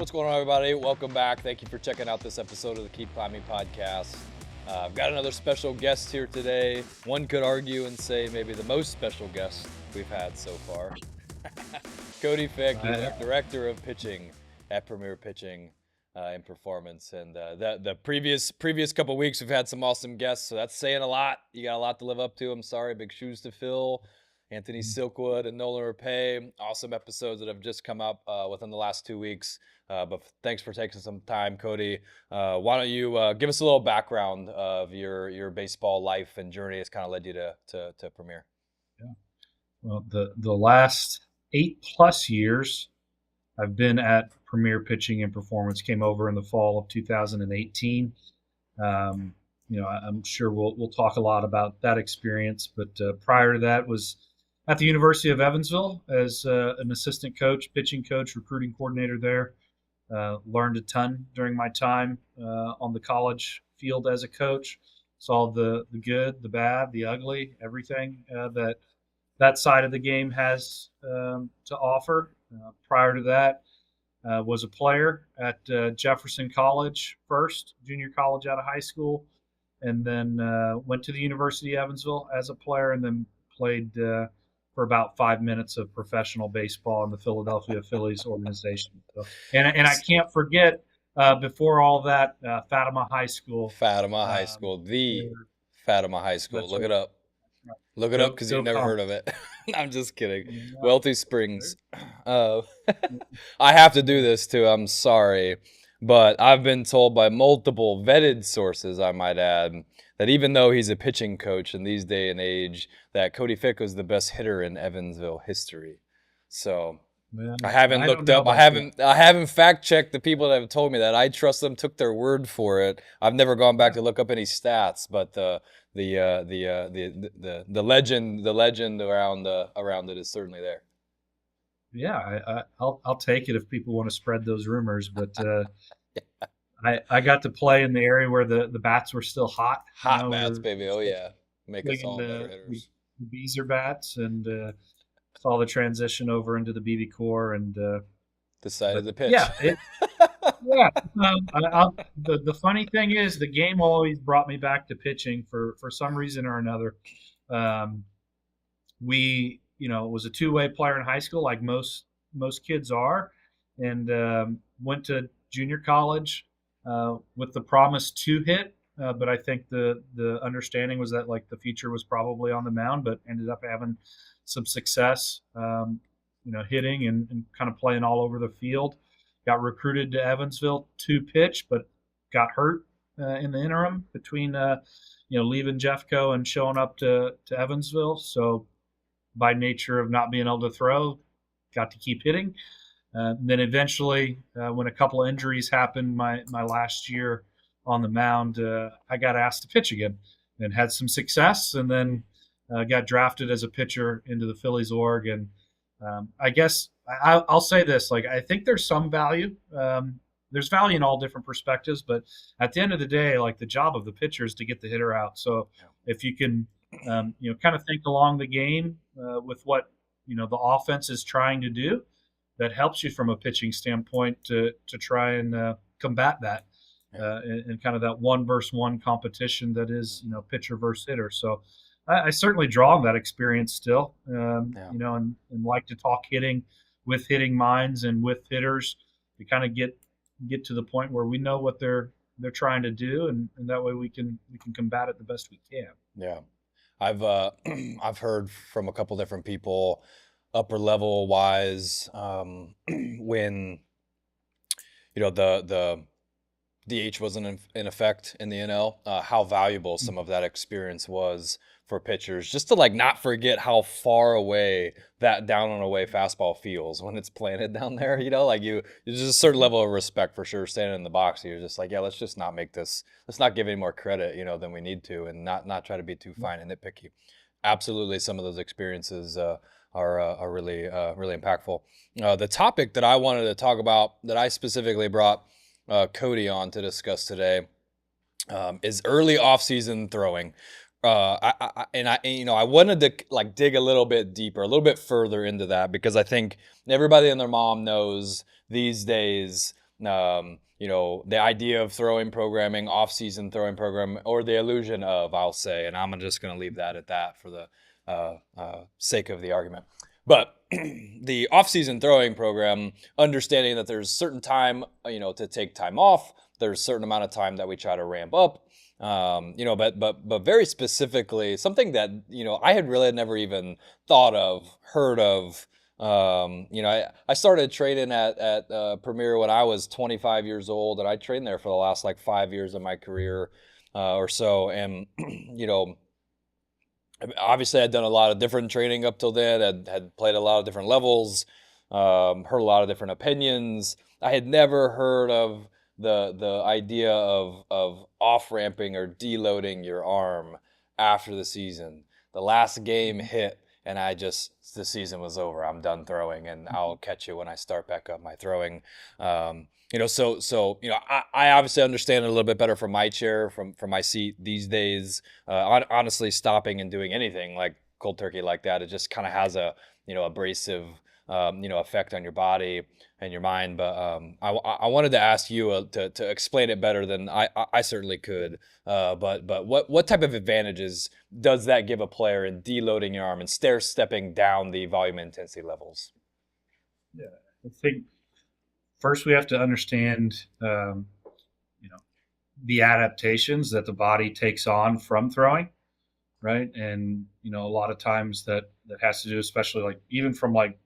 What's going on, everybody? Welcome back. Thank you for checking out this episode of the Keep Klimbing podcast. I've got another special guest here today. One could argue and say maybe the most special guest we've had so far. Cody Fick, he's the director of pitching at Premier Pitching and Performance. And the previous couple weeks, we've had some awesome guests, so that's saying a lot. You got a lot to live up to. I'm sorry, big shoes to fill. Anthony Silkwood and Nolan Rapay, awesome episodes that have just come up within the last 2 weeks. But thanks for taking some time, Cody. Why don't you give us a little background of your baseball life and journey that's kind of led you to Premier? Yeah. Well, the last 8+ years I've been at Premier Pitching and Performance. Came over in the fall of 2018. I'm sure we'll talk a lot about that experience. But prior to that was at the University of Evansville as an assistant coach, pitching coach, recruiting coordinator there. Learned a ton during my time on the college field as a coach. Saw the good, the bad, the ugly, everything that side of the game has to offer. Prior to that, was a player at Jefferson College first, junior college out of high school, and then went to the University of Evansville as a player, and then played for about 5 minutes of professional baseball in the Philadelphia Phillies organization. So, and I can't forget, before all that, Fatima High School. Fatima High School. Look it up. Look it up because you've never heard of it. I'm just kidding. Yeah. Wealthy Springs. I have to do this too. I'm sorry. But I've been told by multiple vetted sources, I might add, that even though he's a pitching coach in these day and age, that Cody Fick was the best hitter in Evansville history. So I haven't looked up. I haven't fact checked the people that have told me that. I trust them, took their word for it. I've never gone back to look up any stats, but the legend around it is certainly there. Yeah, I'll take it if people want to spread those rumors, but I got to play in the area where the bats were still hot. Hot bats, baby. Oh yeah, make us all better hitters. The Beezer bats, and saw the transition over into the BB core, and decided to pitch. Yeah, the funny thing is, the game always brought me back to pitching for some reason or another. Was a two-way player in high school, like most kids are, and went to junior college with the promise to hit, but I think the understanding was that like the future was probably on the mound, but ended up having some success, hitting and kind of playing all over the field. Got recruited to Evansville to pitch, but got hurt in the interim between leaving Jeffco and showing up to Evansville. So by nature of not being able to throw, got to keep hitting. Then eventually, when a couple of injuries happened my last year on the mound, I got asked to pitch again and had some success, and then got drafted as a pitcher into the Phillies org. And I guess I'll say this, like, I think there's some value. There's value in all different perspectives, but at the end of the day, like, the job of the pitcher is to get the hitter out. So if you can, kind of think along the game with what, the offense is trying to do, that helps you from a pitching standpoint to try and combat that in kind of that 1-versus-1 competition that is, pitcher versus hitter. So I certainly draw on that experience still, and like to talk hitting with hitting minds and with hitters to kind of get to the point where we know what they're trying to do, and that way we can combat it the best we can. Yeah. I've heard from a couple different people, upper level wise, when the DH wasn't in effect in the NL, how valuable some of that experience was for pitchers, just to like not forget how far away that down and away fastball feels when it's planted down there. Like there's just a certain level of respect for sure standing in the box. You're just like, yeah, let's just not make this. Let's not give any more credit, than we need to, and not try to be too fine and nitpicky. Absolutely, some of those experiences are really impactful. The topic that I wanted to talk about, that I specifically brought Cody on to discuss today, is early offseason throwing. I wanted to like dig a little bit deeper, a little bit further into that, because I think everybody and their mom knows these days The idea of throwing programming, off-season throwing program, or the illusion of, I'll say, and I'm just going to leave that at that for the sake of the argument. But the off-season throwing program, understanding that there's certain time, to take time off, there's a certain amount of time that we try to ramp up, but very specifically, something that, I had really never even heard of. I started training at Premier when I was 25 years old, and I trained there for the last like 5 years of my career or so. And, obviously I'd done a lot of different training up till then, had played a lot of different levels, heard a lot of different opinions. I had never heard of the idea of off-ramping or deloading your arm after the season. The last game hit, and the season was over. I'm done throwing, and I'll catch you when I start back up my throwing. I obviously understand it a little bit better from my chair, from my seat these days. Honestly, stopping and doing anything like cold turkey like that, it just kind of has a abrasive effect on your body and your mind. But I wanted to ask you to explain it better than I certainly could. But what type of advantages does that give a player in deloading your arm and stepping down the volume and intensity levels? Yeah, I think first we have to understand, the adaptations that the body takes on from throwing, right? And a lot of times that has to do, especially like even from like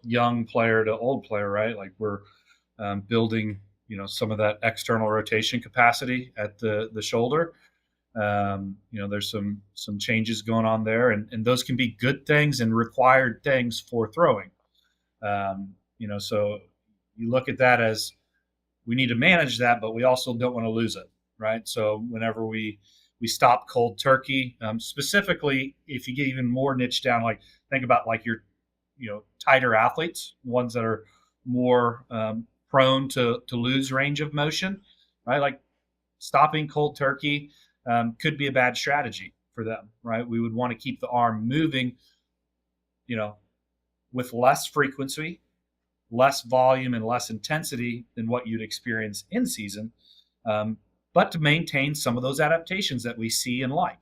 young player to old player, right? Like we're building, some of that external rotation capacity at the shoulder. There's some changes going on there, and those can be good things and required things for throwing. So you look at that as we need to manage that, but we also don't want to lose it, right? So whenever we stop cold turkey, specifically if you get even more niche down, like think about like your tighter athletes, ones that are more prone to lose range of motion, right? Like stopping cold turkey could be a bad strategy for them, right? We would want to keep the arm moving, with less frequency, less volume, and less intensity than what you'd experience in season, but to maintain some of those adaptations that we see and like.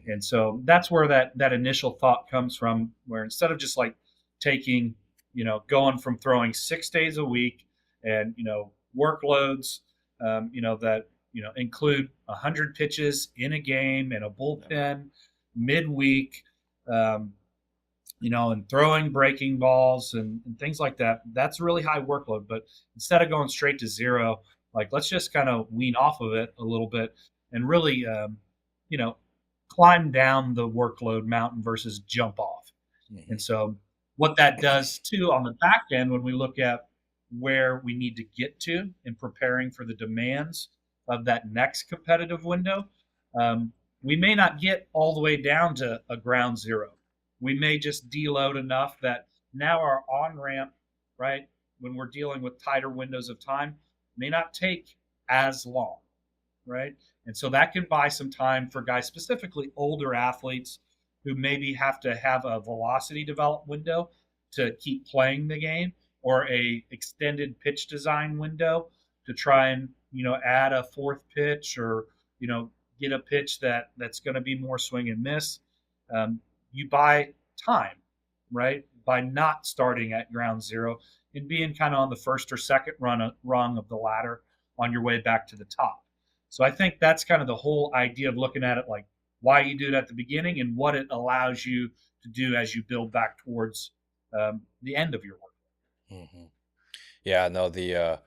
And so that's where that initial thought comes from, where instead of just like taking, going from throwing 6 days a week and, workloads, that, include 100 pitches in a game and a bullpen midweek, and throwing breaking balls and things like that. That's really high workload. But instead of going straight to zero, like let's just kind of wean off of it a little bit and really, climb down the workload mountain versus jump off. Mm-hmm. And so what that does too on the back end, when we look at where we need to get to in preparing for the demands of that next competitive window, we may not get all the way down to a ground zero. We may just deload enough that now our on ramp, right, when we're dealing with tighter windows of time, may not take as long, right? And so that can buy some time for guys, specifically older athletes, who maybe have to have a velocity develop window to keep playing the game, or a extended pitch design window to try and, add a fourth pitch, or, get a pitch that's going to be more swing and miss. You buy time, right, by not starting at ground zero and being kind of on the first or second rung of the ladder on your way back to the top. So I think that's kind of the whole idea of looking at it, like why you do it at the beginning and what it allows you to do as you build back towards the end of your work. Mm-hmm. Yeah, no, the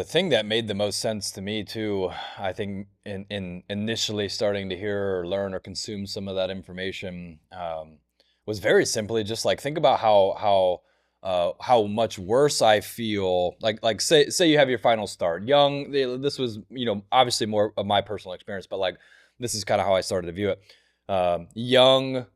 thing that made the most sense to me too, I think in initially starting to hear or learn or consume some of that information, was very simply just like think about how much worse I feel. Like say you have your final start young. This was obviously more of my personal experience, but like this is kind of how I started to view it. Young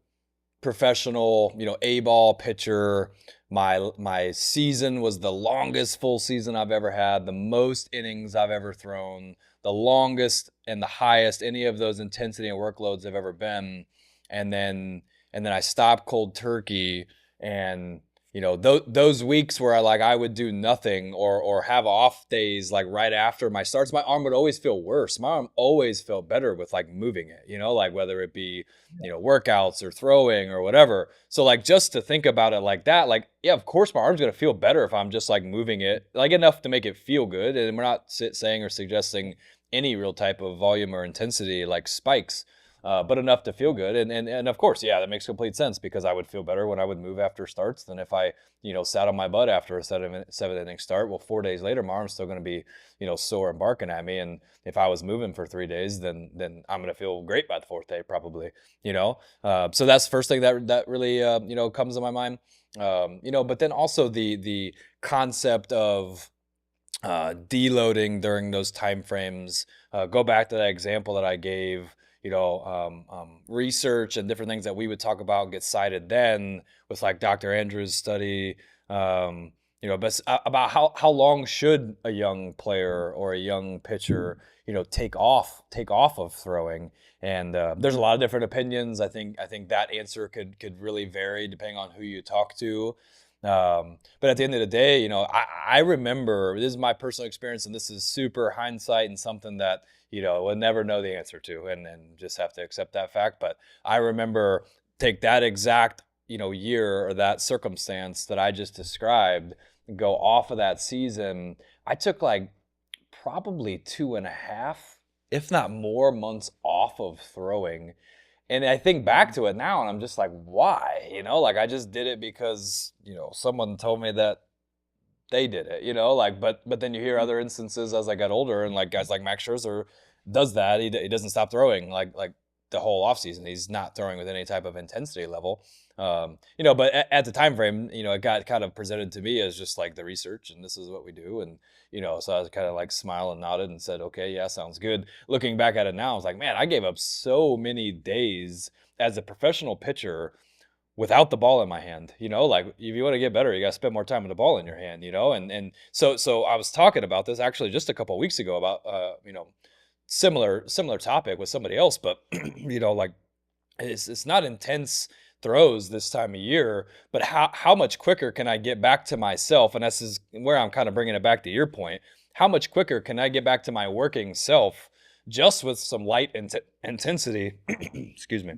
professional, A-ball pitcher. My season was the longest full season I've ever had, the most innings I've ever thrown, the longest and the highest any of those intensity and workloads have ever been. And then I stopped cold turkey, and those weeks where I would do nothing or have off days like right after my starts, my arm would always feel worse. My arm always felt better with like moving it, like whether it be, workouts or throwing or whatever. So like just to think about it like that, like, yeah, of course my arm's going to feel better if I'm just like moving it like enough to make it feel good. And we're not saying or suggesting any real type of volume or intensity like spikes. But enough to feel good. And of course, yeah, that makes complete sense because I would feel better when I would move after starts than if I, sat on my butt after a seven inning start. Well, 4 days later, my arm's still going to be, sore and barking at me. And if I was moving for 3 days, then I'm going to feel great by the fourth day, probably, So that's the first thing that really, comes to my mind. But then also the concept of deloading during those time frames. Go back to that example that I gave, research and different things that we would talk about get cited then with like Dr. Andrews' study, but about how long should a young player or a young pitcher, take off of throwing. And there's a lot of different opinions. I think that answer could really vary depending on who you talk to. But at the end of the day, I remember, this is my personal experience and this is super hindsight and something that, we'll never know the answer to and just have to accept that fact. But I remember take that exact, year or that circumstance that I just described, go off of that season. I took like probably 2.5, if not more months off of throwing. And I think back to it now and I'm just like, why? Like I just did it because, someone told me that they did it, but then you hear other instances as I got older and like guys like Max Scherzer does that. He doesn't stop throwing like the whole offseason. He's not throwing with any type of intensity level. But at the time frame, it got kind of presented to me as just like the research and this is what we do. And, so I was kind of like smiled and nodded and said, okay, yeah, sounds good. Looking back at it now, I was like, man, I gave up so many days as a professional pitcher without the ball in my hand, like if you want to get better, you got to spend more time with the ball in your hand, and so I was talking about this actually just a couple of weeks ago about, similar topic with somebody else, but like it's not intense throws this time of year, but how much quicker can I get back to myself? And this is where I'm kind of bringing it back to your point. How much quicker can I get back to my working self just with some light intensity, excuse me,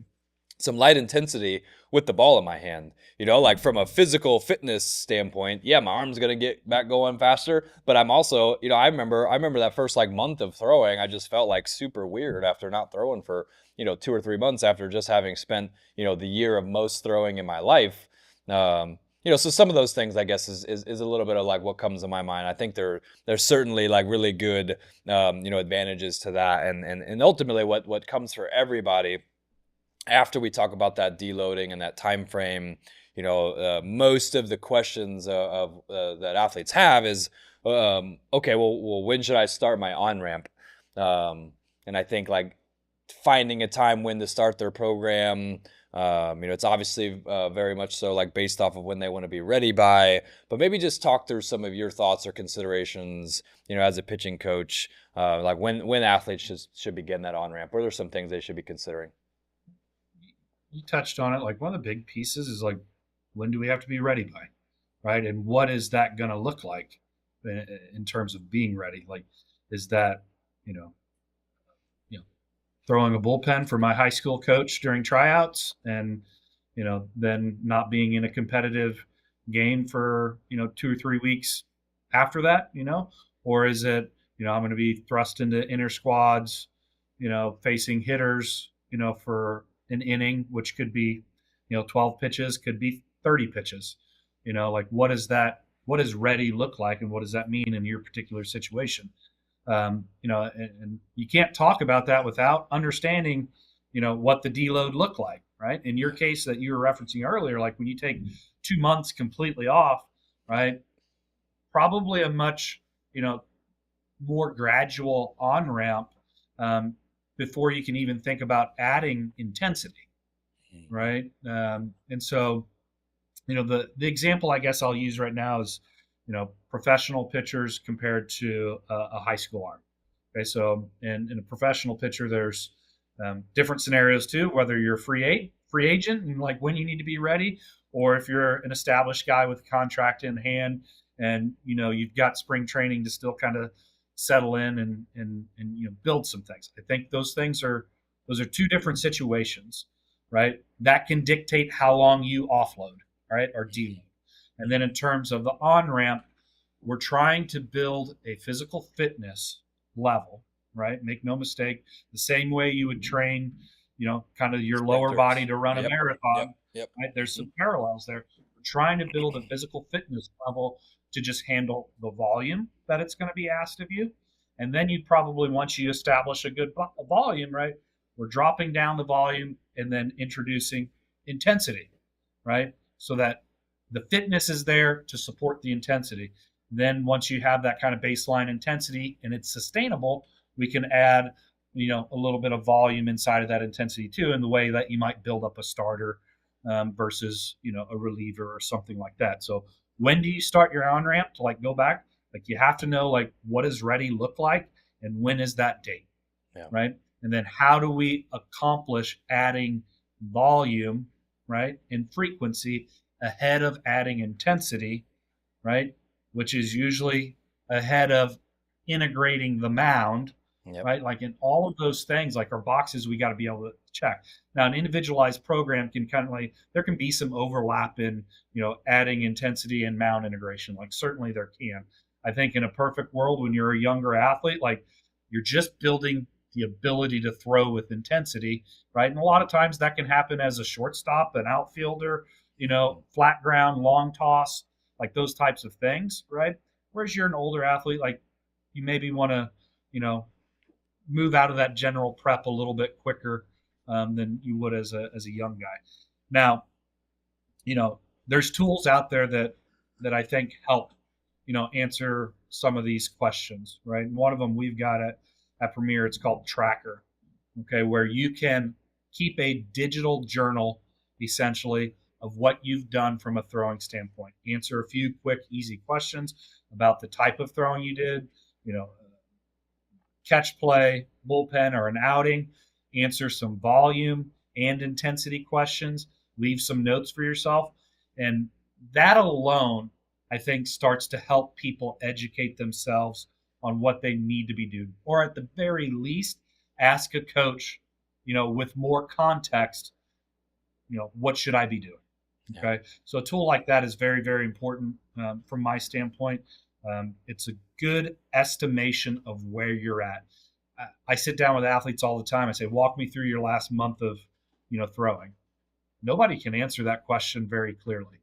some light intensity with the ball in my hand, like from a physical fitness standpoint, yeah, my arm's going to get back going faster, but I'm also, I remember that first like month of throwing, I just felt like super weird after not throwing for, 2 or 3 months after just having spent, the year of most throwing in my life. So some of those things, I guess, is a little bit of like what comes to my mind. I think there's certainly like really good, advantages to that. And ultimately what comes for everybody after we talk about that deloading and that time frame, most of the questions of that athletes have is, okay, well, when should I start my on ramp? And I think like finding a time when to start their program, it's obviously very much so like based off of when they want to be ready by, but maybe just talk through some of your thoughts or considerations, as a pitching coach, like when athletes should be getting that on ramp. What are some things they should be considering? You touched on it. Like one of the big pieces is like, when do we have to be ready by, right? And what is that going to look like in terms of being ready? Like, is that, throwing a bullpen for my high school coach during tryouts and, then not being in a competitive game for, 2 or 3 weeks after that, or is it, I'm going to be thrust into inner squads, facing hitters, for an inning, which could be, 12 pitches, could be 30 pitches. Like what does ready look like and what does that mean in your particular situation? And you can't talk about that without understanding, what the deload looked like, right? In your case that you were referencing earlier, like when you take 2 months completely off, right? Probably a much, more gradual on ramp before you can even think about adding intensity, right? And so, the example I guess I'll use right now is, professional pitchers compared to a high school arm. Okay, so in a professional pitcher, there's different scenarios too, whether you're free free agent and like when you need to be ready, or if you're an established guy with a contract in hand and you've got spring training to still kind of settle in and build some things. I think those are two different situations, right? That can dictate how long you offload, right, or deload. And then in terms of the on ramp, we're trying to build a physical fitness level, right? Make no mistake, the same way you would train, kind of your lower body to run a marathon. Right? There's some parallels there. We're trying to build a physical fitness level to just handle the volume that it's going to be asked of you. And then you probably, once you establish a good volume, right, we're dropping down the volume and then introducing intensity, right? So that the fitness is there to support the intensity. Then once you have that kind of baseline intensity and it's sustainable, we can add, a little bit of volume inside of that intensity too, in the way that you might build up a starter versus, a reliever or something like that. So when do you start your on ramp to like go back? Like you have to know like what does ready look like and when is that date, right? And then how do we accomplish adding volume, right, and frequency ahead of adding intensity, right, which is usually ahead of integrating the mound, right? Like in all of those things, like our boxes, we got to be able to check. Now, an individualized program can kind of like, there can be some overlap in, adding intensity and mound integration. Like certainly there can. I think in a perfect world, when you're a younger athlete, like you're just building the ability to throw with intensity, right? And a lot of times that can happen as a shortstop, an outfielder, flat ground, long toss, like those types of things, right? Whereas you're an older athlete, like you maybe want to, move out of that general prep a little bit quicker than you would as a young guy. Now, there's tools out there that I think help, answer some of these questions, right? And one of them we've got at Premier, it's called Tracker, okay, where you can keep a digital journal essentially of what you've done from a throwing standpoint. Answer a few quick, easy questions about the type of throwing you did, catch play, bullpen, or an outing. Answer some volume and intensity questions. Leave some notes for yourself. And that alone, I think, starts to help people educate themselves on what they need to be doing. Or at the very least, ask a coach, with more context, what should I be doing? Okay. So a tool like that is very, very important from my standpoint. It's a good estimation of where you're at. I sit down with athletes all the time. I say, walk me through your last month of, throwing. Nobody can answer that question very clearly,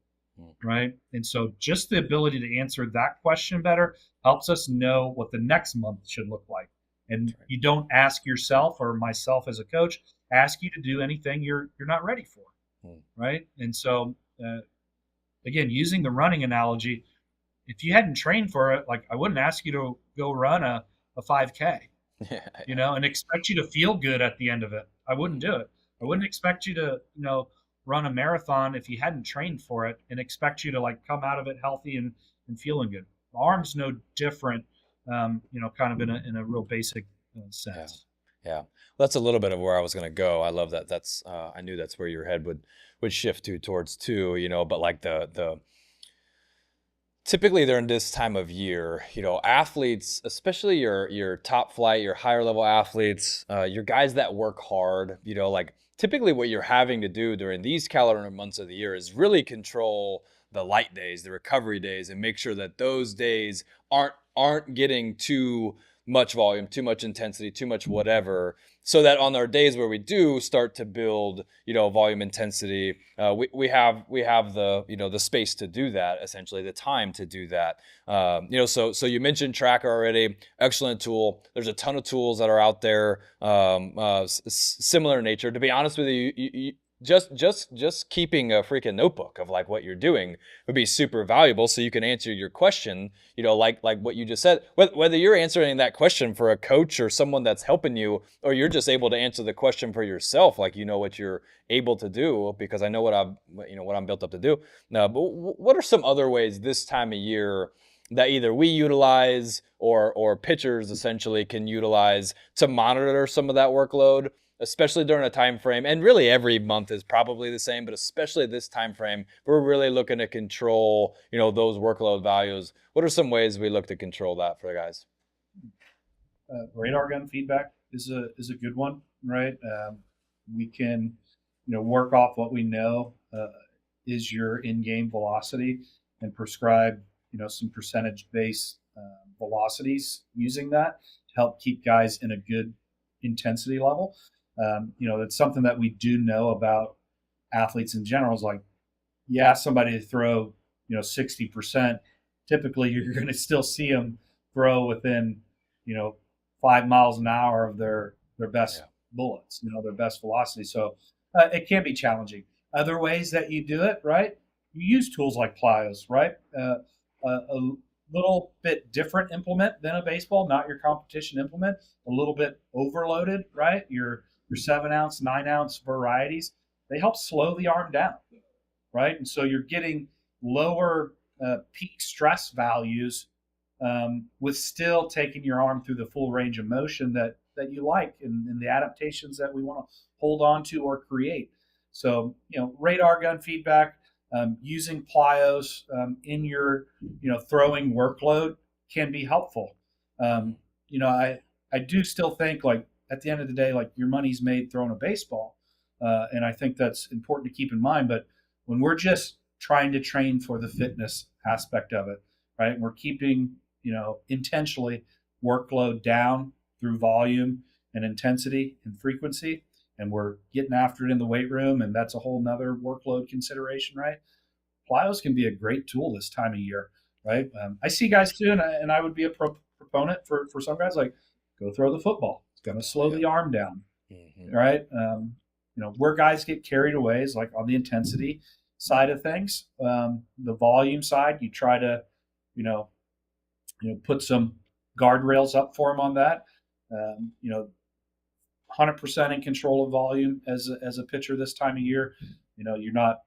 right? And so just the ability to answer that question better helps us know what the next month should look like. And you don't ask yourself or myself as a coach, ask you to do anything you're not ready for, right? And so, again, using the running analogy, if you hadn't trained for it, like I wouldn't ask you to go run a 5K, and expect you to feel good at the end of it. I wouldn't do it. I wouldn't expect you to, run a marathon if you hadn't trained for it and expect you to like come out of it healthy and feeling good. The arm's no different, kind of in a real basic sense. Yeah. Well, that's a little bit of where I was going to go. I love that. That's, I knew that's where your head would shift towards too, but like typically during this time of year, athletes, especially your top flight, your higher level athletes, your guys that work hard, like typically what you're having to do during these calendar months of the year is really control the light days, the recovery days, and make sure that those days aren't getting too much volume, too much intensity, too much whatever, so that on our days where we do start to build, volume intensity, we have the, the space to do that, essentially the time to do that. So you mentioned Tracker already, excellent tool. There's a ton of tools that are out there, similar in nature. To be honest with you, just keeping a freaking notebook of like what you're doing would be super valuable, so you can answer your question, like what you just said, whether you're answering that question for a coach or someone that's helping you, or you're just able to answer the question for yourself, like what you're able to do, because I know what I'm built up to do. But what are some other ways this time of year that either we utilize or pitchers essentially can utilize to monitor some of that workload? especially during a time frame, and really every month is probably the same, but especially this time frame, we're really looking to control, those workload values. What are some ways we look to control that for the guys? Radar gun feedback is a good one, right? We can, work off what we know is your in-game velocity and prescribe, some percentage-based velocities using that to help keep guys in a good intensity level. That's something that we do know about athletes in general. Is like, you ask somebody to throw, 60%, typically you're going to still see them throw within, 5 miles an hour of their best bullets, their best velocity. So it can be challenging. Other ways that you do it, right? You use tools like plyos, right? A little bit different implement than a baseball, not your competition implement. A little bit overloaded, right? Your 7-ounce, 9-ounce varieties, they help slow the arm down, right? And so you're getting lower peak stress values with still taking your arm through the full range of motion that you like and the adaptations that we want to hold on to or create. So, radar gun feedback, using plyos in your, throwing workload can be helpful. I do still think, like, at the end of the day, like, your money's made throwing a baseball. And I think that's important to keep in mind. But when we're just trying to train for the fitness aspect of it, right, we're keeping, intentionally workload down through volume and intensity and frequency, and we're getting after it in the weight room, and that's a whole nother workload consideration, right? Plyos can be a great tool this time of year, right? I see guys too, and I would be a proponent for some guys, like, go throw the football. It's going to slow the arm down, right? Where guys get carried away is like on the intensity side of things. The volume side, you try to, put some guardrails up for them on that. 100% in control of volume as a pitcher this time of year. You're not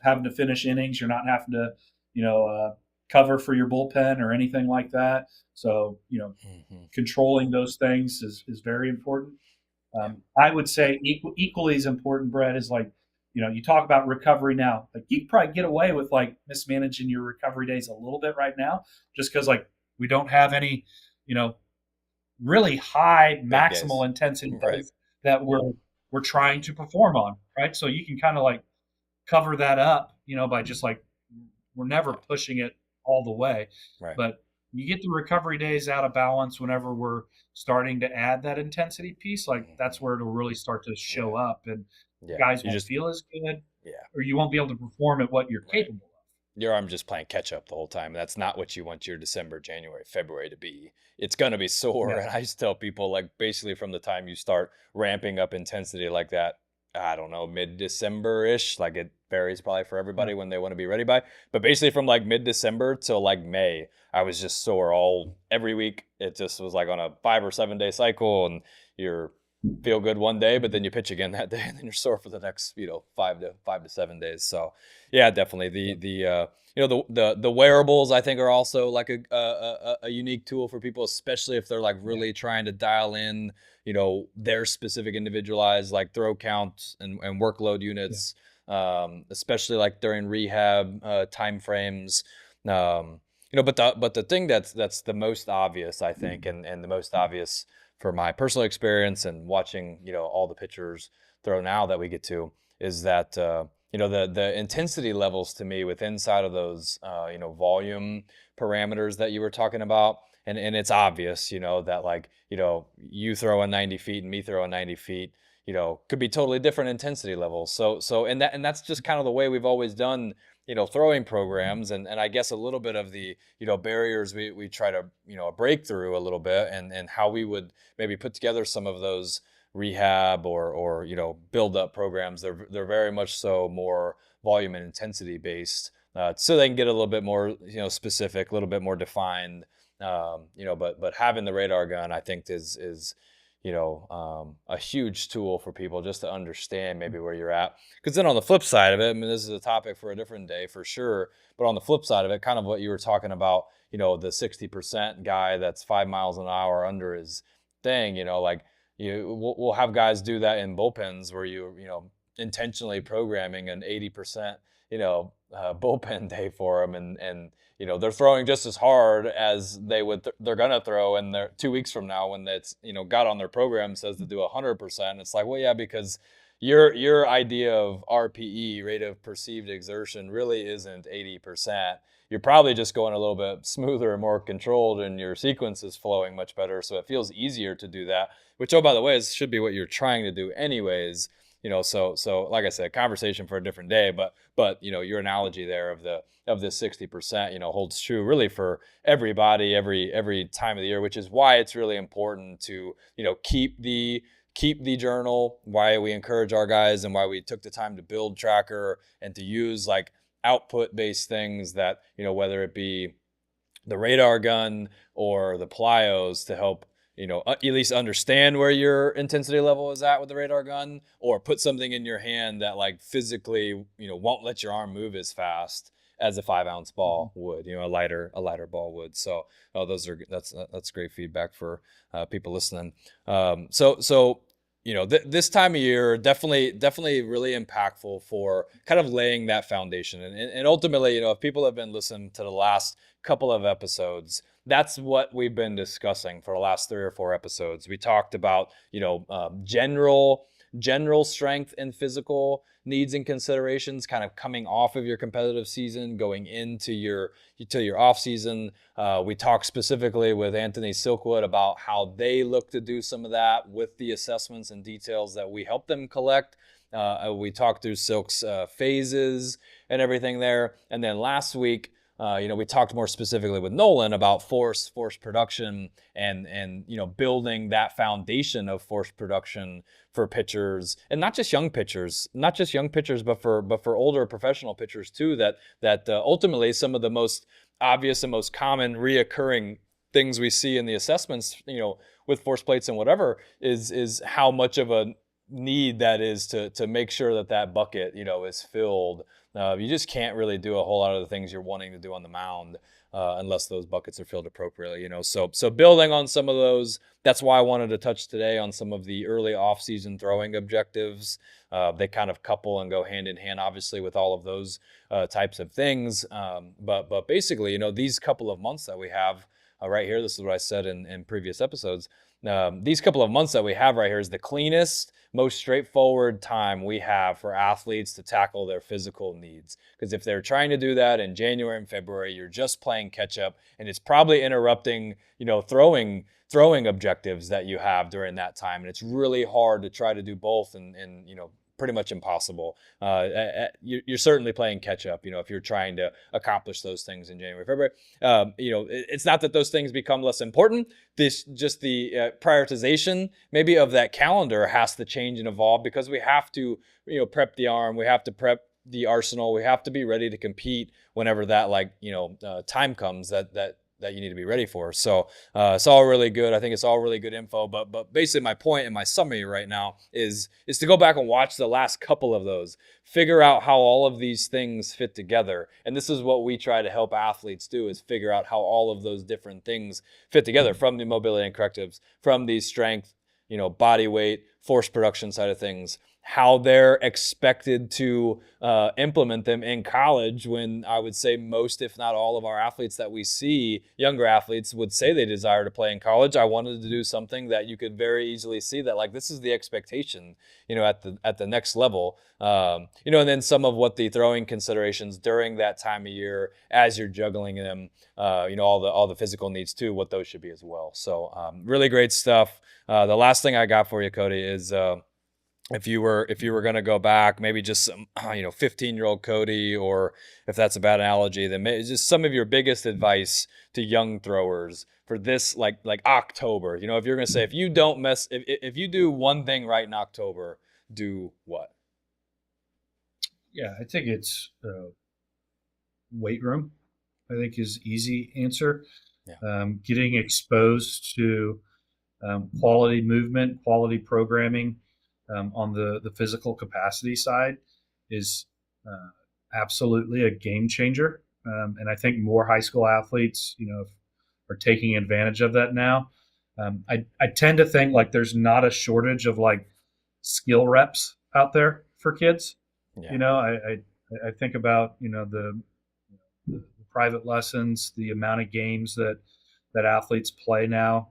having to finish innings. You're not having to, cover for your bullpen or anything like that. So, controlling those things is very important. I would say equally as important, Brett, is like, you talk about recovery now. Like, you can probably get away with like mismanaging your recovery days a little bit right now, just because like we don't have any, really high maximal intensity days that we're trying to perform on, right? So you can kind of like cover that up, by just like, we're never pushing it all the way, right? But you get the recovery days out of balance whenever we're starting to add that intensity piece. Like, that's where it'll really start to show up, and guys won't feel as good, or you won't be able to perform at what you're capable of. Your arm just playing catch up the whole time. That's not what you want your December, January, February to be. It's going to be sore. And I just tell people, like, basically from the time you start ramping up intensity like that, I don't know, mid-December-ish, like, it varies probably for everybody when they want to be ready by. But basically from like mid-December till like May, I was just sore every week. It just was like on a 5 or 7 day cycle, and you're feel good one day, but then you pitch again that day, and then you're sore for the next 5 to 7 days. So yeah, definitely the wearables, I think, are also like a unique tool for people, especially if they're like really trying to dial in their specific individualized like throw counts and workload units, especially like during rehab time frames. But the thing that's the most obvious, I think, and the most obvious for my personal experience and watching, all the pitchers throw now that we get to, is that, the intensity levels to me with inside of those, volume parameters that you were talking about. And it's obvious, that like, you throwing 90 feet and me throwing 90 feet, could be totally different intensity levels. And that's just kind of the way we've always done, throwing programs, and I guess a little bit of the, barriers we try to, break through a little bit, and how we would maybe put together some of those rehab or build up programs. They're very much so more volume and intensity based, so they can get a little bit more, specific, a little bit more defined, but having the radar gun, I think is a huge tool for people just to understand maybe where you're at. Because then on the flip side of it, I mean, this is a topic for a different day for sure, but on the flip side of it, kind of what you were talking about, the 60% guy that's 5 miles an hour under his thing, like, we'll have guys do that in bullpens where intentionally programming an 80% bullpen day for them, and they're throwing just as hard as they're gonna throw, and they're 2 weeks from now when it's got on their program says to do 100%. It's like, well, yeah, because your idea of RPE, rate of perceived exertion, really isn't 80%. You're probably just going a little bit smoother and more controlled, and your sequence is flowing much better, so it feels easier to do that, which, oh, by the way, should be what you're trying to do anyways. So like I said, conversation for a different day, but your analogy there of the 60%, holds true really for everybody, every time of the year, which is why it's really important to, keep the journal, why we encourage our guys, and why we took the time to build tracker and to use like output based things that, whether it be the radar gun or the plyos to help at least understand where your intensity level is at with the radar gun, or put something in your hand that like physically won't let your arm move as fast as a 5-ounce ball would, a lighter ball would. So that's great feedback for people listening. So this time of year definitely really impactful for kind of laying that foundation, and ultimately, if people have been listening to the last couple of episodes, that's what we've been discussing for the last 3 or 4 episodes. We talked about general strength and physical needs and considerations, kind of coming off of your competitive season, going into your off season. We talked specifically with Anthony Silkwood about how they look to do some of that with the assessments and details that we help them collect. We talked through Silk's phases and everything there. And then last week, we talked more specifically with Nolan about force production, and building that foundation of force production for pitchers, and not just young pitchers, but for older professional pitchers too. That ultimately some of the most obvious and most common reoccurring things we see in the assessments, with force plates and whatever, is how much of a need that is to make sure that bucket is filled. You just can't really do a whole lot of the things you're wanting to do on the mound unless those buckets are filled appropriately. So building on some of those, that's why I wanted to touch today on some of the early off-season throwing objectives. They kind of couple and go hand in hand, obviously, with all of those types of things. But basically, these couple of months that we have right here, this is what I said in previous episodes. These couple of months that we have right here is the cleanest, most straightforward time we have for athletes to tackle their physical needs. Because if they're trying to do that in January and February, you're just playing catch up, and it's probably interrupting, throwing objectives that you have during that time. And it's really hard to try to do both, and pretty much impossible. You're certainly playing catch up, if you're trying to accomplish those things in January, February. It's not that those things become less important. Just the prioritization maybe of that calendar has to change and evolve, because we have to, prep the arm, we have to prep the arsenal, we have to be ready to compete whenever that time comes that you need to be ready for. So it's all really good. I think it's all really good info. But basically my point in my summary right now is to go back and watch the last couple of those, figure out how all of these things fit together. And this is what we try to help athletes do, is figure out how all of those different things fit together, from the mobility and correctives, from the strength, body weight, force production side of things, how they're expected to implement them in college, when I would say most, if not all, of our athletes that we see, younger athletes, would say they desire to play in college. I wanted to do something that you could very easily see that, like, this is the expectation, at the next level. And then some of what the throwing considerations during that time of year, as you're juggling them, all the physical needs too, what those should be as well. So really great stuff. The last thing I got for you, Cody, is if you were going to go back, maybe just some 15-year-old Cody, or if that's a bad analogy, then maybe just some of your biggest advice to young throwers for this like October. If you're going to say, if you do one thing right in October, do what? Yeah, I think it's weight room. I think is easy answer. Yeah. Getting exposed to quality movement, quality programming on the physical capacity side is absolutely a game changer. And I think more high school athletes, are taking advantage of that now. I tend to think like there's not a shortage of like skill reps out there for kids. Yeah. You know, I think about, the private lessons, the amount of games that athletes play now.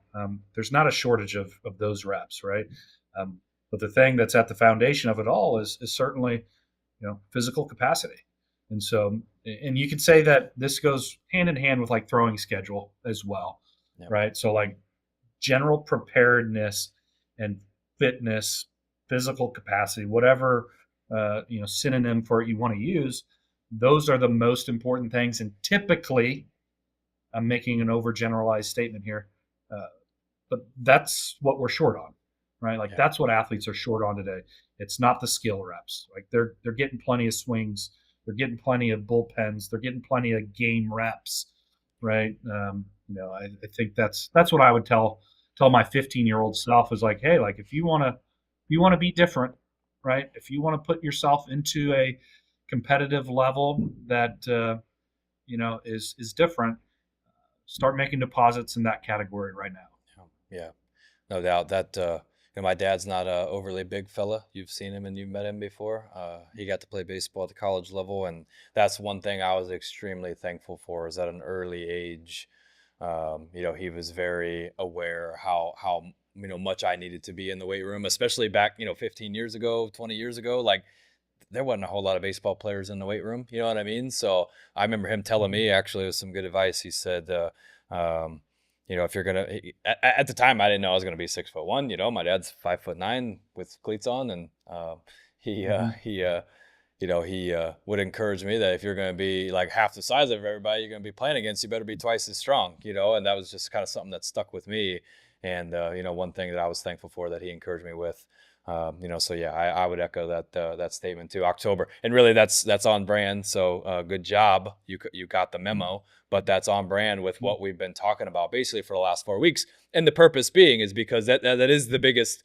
There's not a shortage of those reps, right? But the thing that's at the foundation of it all is certainly, physical capacity. And so, and you could say that this goes hand in hand with like throwing schedule as well, Yep. right? So like general preparedness and fitness, physical capacity, whatever synonym for it you want to use, those are the most important things. And typically, I'm making an overgeneralized statement here, but that's what we're short on, right? Like that's what athletes are short on today. It's not the skill reps. Like they're getting plenty of swings, they're getting plenty of bullpens, they're getting plenty of game reps, right? I think that's what I would tell my 15-year-old self is like, hey, like if you want to be different, right? If you want to put yourself into a competitive level that is different, start making deposits in that category right now. Yeah, no doubt that my dad's not a overly big fella. You've seen him and you've met him before. He got to play baseball at the college level, and that's one thing I was extremely thankful for is at an early age. He was very aware how much I needed to be in the weight room, especially back 15 years ago, 20 years ago. Like there wasn't a whole lot of baseball players in the weight room. You know what I mean? So I remember him telling me actually with some good advice. He said, if you're gonna, at the time I didn't know I was gonna be 6'1". My dad's 5'9" with cleats on, and he would encourage me that if you're going to be like half the size of everybody you're going to be playing against, you better be twice as strong, and that was just kind of something that stuck with me. And, one thing that I was thankful for that he encouraged me with, so yeah, I would echo that statement too. October, and really that's on brand. So good job. You got the memo, but that's on brand with what we've been talking about basically for the last 4 weeks. And the purpose being is because that is the biggest,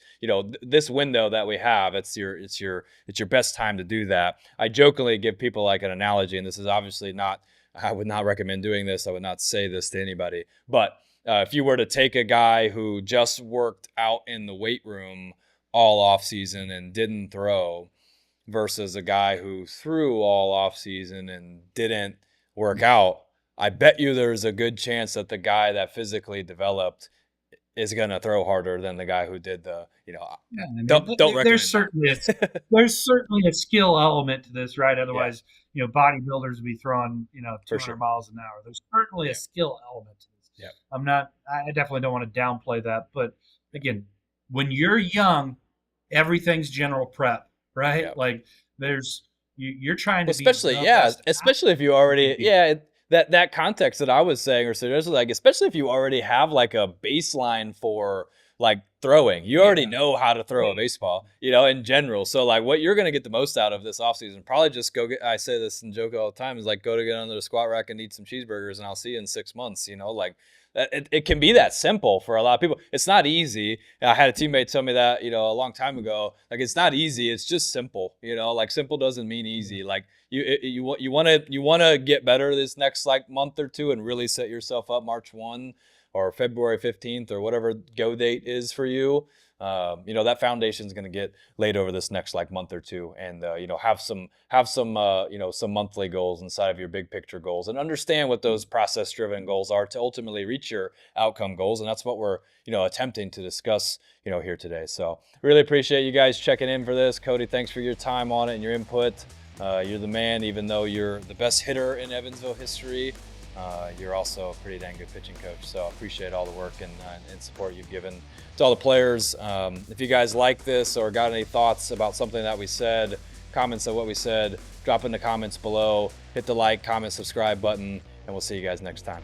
this window that we have. It's your best time to do that. I jokingly give people like an analogy, and this is obviously not, I would not recommend doing this. I would not say this to anybody, but if you were to take a guy who just worked out in the weight room all off season and didn't throw versus a guy who threw all off season and didn't work out, I bet you there's a good chance that the guy that physically developed is going to throw harder than the guy who did the, don't recommend there's certainly a skill element to this, right? Otherwise, bodybuilders would be throwing, 200 miles an hour. There's certainly a skill element to this. Yeah. I definitely don't want to downplay that, but again, when you're young, everything's general prep, right? Yep. Like you're trying to especially if you already that context that I was saying or suggesting, like especially if you already have like a baseline for like throwing, you already know how to throw a baseball, in general. So like what you're going to get the most out of this offseason, probably just go get, I say this and joke all the time, is like go to get under the squat rack and eat some cheeseburgers and I'll see you in 6 months, like it can be that simple for a lot of people. It's not easy. I had a teammate tell me that, a long time ago, like it's not easy. It's just simple, like simple doesn't mean easy. Like you want to get better this next like month or two and really set yourself up March 1 or February 15th or whatever go date is for you. That foundation is going to get laid over this next like month or two, and have some some monthly goals inside of your big picture goals, and understand what those process driven goals are to ultimately reach your outcome goals. And that's what we're attempting to discuss here today. So really appreciate you guys checking in for this. Cody, thanks for your time on it and your input. You're the man, even though you're the best hitter in Evansville history. You're also a pretty dang good pitching coach, so I appreciate all the work and support you've given to all the players. If you guys like this or got any thoughts about something that we said, comments on what we said, drop in the comments below, hit the like, comment, subscribe button, and we'll see you guys next time.